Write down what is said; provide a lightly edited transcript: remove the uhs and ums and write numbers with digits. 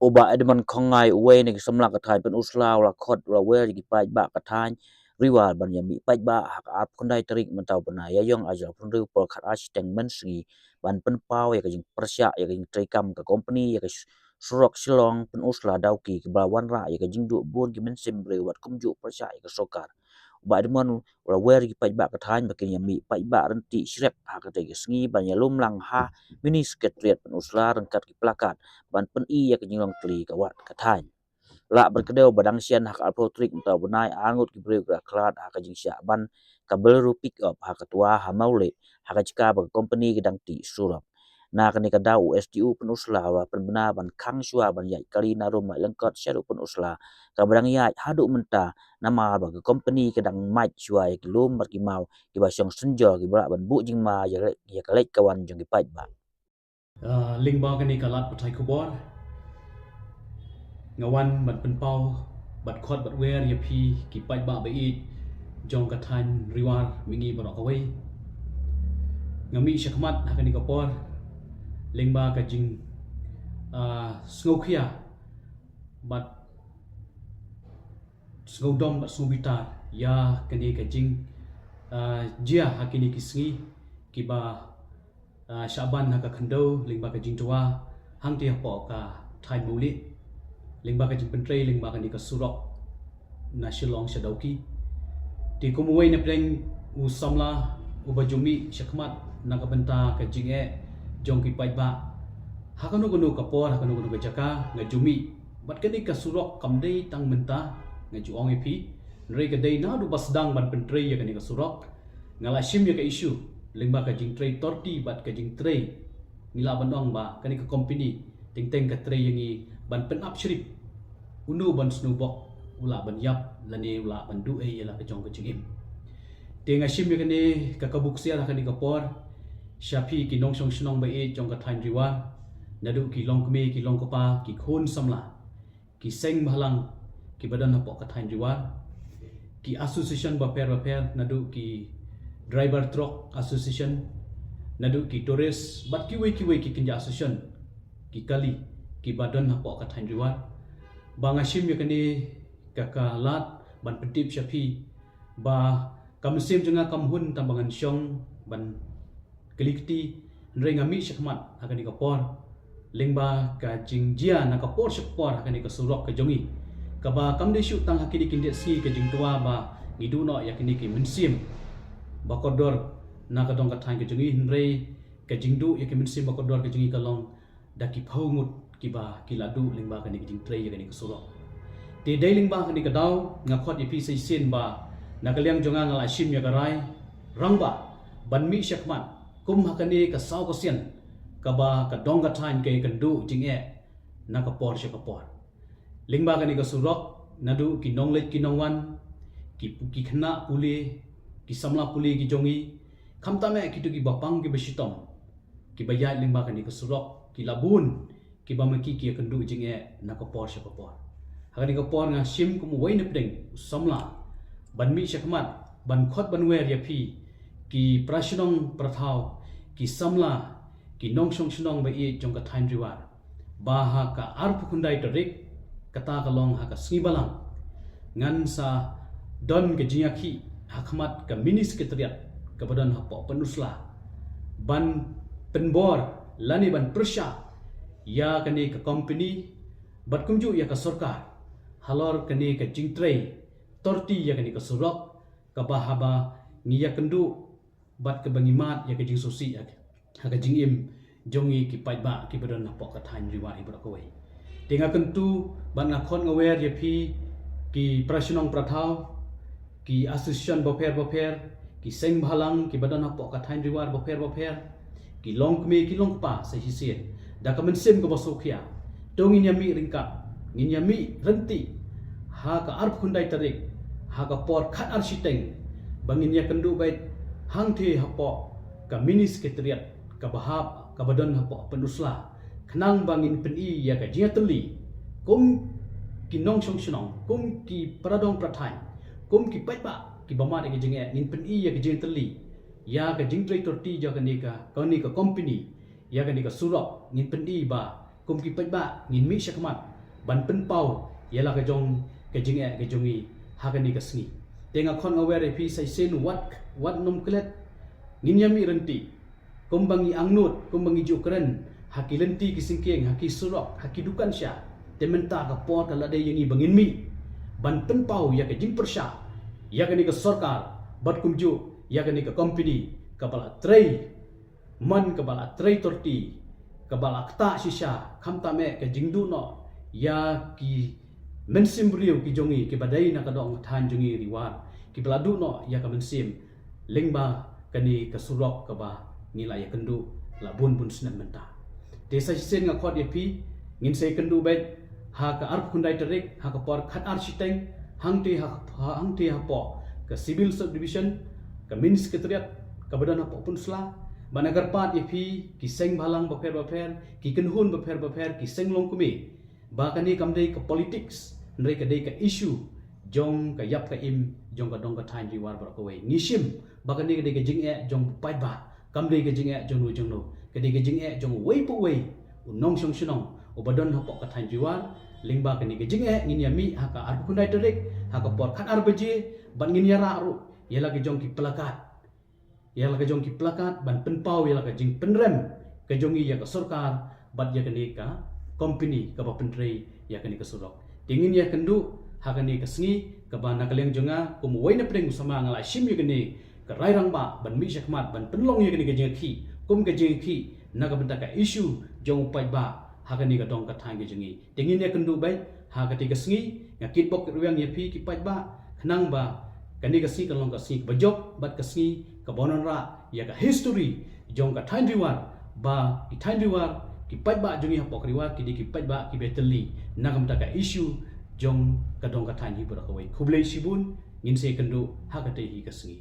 oba edman khongai uwe ni samla ka thai pen usla la khot la we gi pai ba ka thai riwal ban yami pai ba hak ap kondai tarik mentau bana ya yong aja pun ru por khat asiteng men sri ban pen pau ya ka jing persya ya ka jing trekam ka company ya ka surok silong pen usla dauki ki ba wan ra ya ka jing du bon ki men sim brewat kumju persya ya ka sokar ba edman la we gi pai ba ka thai makin yami pai ba renti srep ha ka te sngi ban ya lum lang ha mini sekretariat pen usla rengkat ki plakat ban pen I ya kenyong kli ka wat ka thai la berkedeu badang sian hak alpotrik mentau benai angut ki breu ka klat hak jing sya ban ka beru pick up hak tua ha maule hak jika ba company gedang ti surap na kani ka dau STU penusla wa penbena ban khang shua ban yai kali na rum lengkot syaru penusla ka badang yai hadu menta nama ba company gedang mai shua ki lum bar ki mau ki ba syong senjo ki bra ban bu jing ma ya kalek kawan jong ki pai ba ling ba kani kalat patai kubor ngawan bat penpau bat khot bat wer ya phi ki pai ba ba I jong ka than riwar mingi barok away ngami syakmat hakani kapor ling ba ka jing sngokhia bat sngodom bat snobita ya kani ka jing jia hakini kisngi ki ba Syaban haka kendo lingba ka jing tua hang ti hapo ka thai muli lingba ka jing pentrei lingba ka ni ka surok na shilong shadauki ti kumuwai na pleng u samla u bajumi syakmat na ka benta ka jing jong ki pai ba hakano gono ka por hakano gono ka jaka ngajumi bat ka ni ka surok kamdei tang menta ngajuong epi rei ka dei na du basdang ban pentrei ya ka ni ka surok ngala shim ya ka issue lingba ka jing tray torti bat ka jing tray nila bandong ba kani ka company ting teng ka tray yangi ban pen up shrip unu ban snubok ula ban yap lani ula ban du yala ka jong ka jing im tinga shim ya kani ka kabuk sia kani ka por shapi ki nong song shnong ba jong ka thain riwa nadu ki long kme ki long pa ki khon samla ki seng bhalang ki badan hapo ka thain riwa ki association ba per nadu ki driver truck association nadu ki tourist bat ki we ki kinja association ki kali ki badan hapo ka thain riwa banga shim ya kani ka lat ban petip shapi ba kamsim jenga kamhun tambangan syong ban kelikti rengami syakmat hakani ka por lingba ka jingjia na ka por syakpor hakani ka surok ka jongi ka ba kamde syu tang hakini kinja si ka jingtua ba ngidu no yakini ki mensim bakodor na ka dong ka thain ka jongi rei ka jingdu yakin mensim bakodor ka jongi kalong daki phaungut ki ba ki ladu lingba ka ni jing trei ka ni ka surok ti dei lingba ka ni ka dau nga khot ipi sei sin ba na ka liang jonga ngala shim ya ka rai rangba banmi syakmat kum hakani ka saw ka sian ka ba ka dong ka thain ke kan du jing na ka por sya ka por lingba ka ni ka surok nadu ki nonglet ki nongwan ki khna puli ki samla puli ki jongi khamta me ki tu ki bapang ki besitom ki bayat lingba ka ni ka surok ki labun ki bamaki ki kan du jing na ka por sya ka por hakani ka por nga shim kum wai ne pdeng samla banmi syakmat ban khot ban wer ya phi ki prashnong prathau ki samla ki nongshong shnong ba jong ka thain riwa ba ha ka ar phukundai tarik kata kalong ha ka snibalang ngan sa don ke jiaki hakmat ka mini sekretariat ka badan hapo penusla ban penbor lani ban persya ya kani ka company bat kumju ya ka sarkar halor kani ka jingtrei torti ya kani ka surok ka bahaba ngiya kendu bat ka bangimat ya ka jing sosi ya ka jing im jongi ki paiba ki badan hapo ka thain riwa ibra ko wei tinga kentu ban ngakhon ngawer ya phi ki prashnong prathau ki association boper ki seng bhalang ki badan hapo ka thain riwar boper ki long kme ki long pa sa hisien da ka mensem ko basokhia tongin yami ringka ngin yami renti ha ka arp khundai tarik ha ka por khat architeng bangin ya kendu bait hang the hapo ka mini sekretariat ka bahap ka badan hapo penusla khnang bangin peni ya ka jiatli kum ki nong song shnong kum ki pradong prathai kum ki paiba ki bama de jing nin pen I ya ki jing tali ya ka jing trei torti ja ka ni ka company ya ka ni ka surok nin pen I ba kum ki paiba nin mi syakmat ban pen pau ialah ka jong ke jongi hakani ka sngi tenga khon aware pi sai sen wat nom klet nginyami renti kumbangi angnut kumbangi jukren haki lenti kisingkeng haki surok haki dukan sya tementa ka por ka lade yangi bangin mi ban pen pau ya ka jing persya ya ka ni ka sarkar bat kumju ya ka ni ka company ka bala trei man ka bala trei torti ka bala kta shisha khamta me ka jingdu no ya ki mensim brio ki jongi ki badai na ka dong than jongi riwan ki baladu no ya ka mensim lengba kani ka surok ka ba ngila ya kendu la bun snan menta desa sen nga khot pi ngin sei kendu bet ha ka arp khundai terik ha ka por khat architect hangte ha po ka civil subdivision ka min secretariat ka badan ha pun sla banagar pat pi ki seng balang baper ki kenhun baper ki seng long kumi ba kani kamdei ka politics ndai ka dei ka issue jong ka yap ka im jong ka dong ka thain riwar bar ko wei ngishim ba kani ka dei ka jing jong pai ba kamdei ka jing jong no ka dei ka jing jong wei pu wei unong song shnong ubadon ha po ka thain riwar lingba kani ka jing ngin yami ha ka ar khundai terik ha ka por khat ar beje ban ngin yara ru yela ka jong ki plakat ban pen pau yela ka jing penrem ka jongi ya ka sarkar bat ya kani ka company ka ba pentrei ya kani ka surok tingin ya kendu ha kani ka sngi ka ba na kaleng jonga kum wei na preng sama ngala shim ya kani ka rai rang ba ban mi shakmat ban penlong ya kani ka jing khi kum ka jing khi na ka benta ka issue jong pai ba ha kani ka dong ka thang ka jingi tingin ya kendu bai ha ka ti ka sngi ngakit bok ruang ya pi ki pai ba khnang ba kani ka si ka long ka si ba jok bat ka sngi ka bonon ra ya ka history jong ka thain riwar ba ki thain riwar ki pai ba jongi ha pok riwar ki di ki pai ba ki beteli na kam ta ka issue jong ka dong ka thain hi bra ka wei khublei sibun ngin se kendu ha ka te hi ka sngi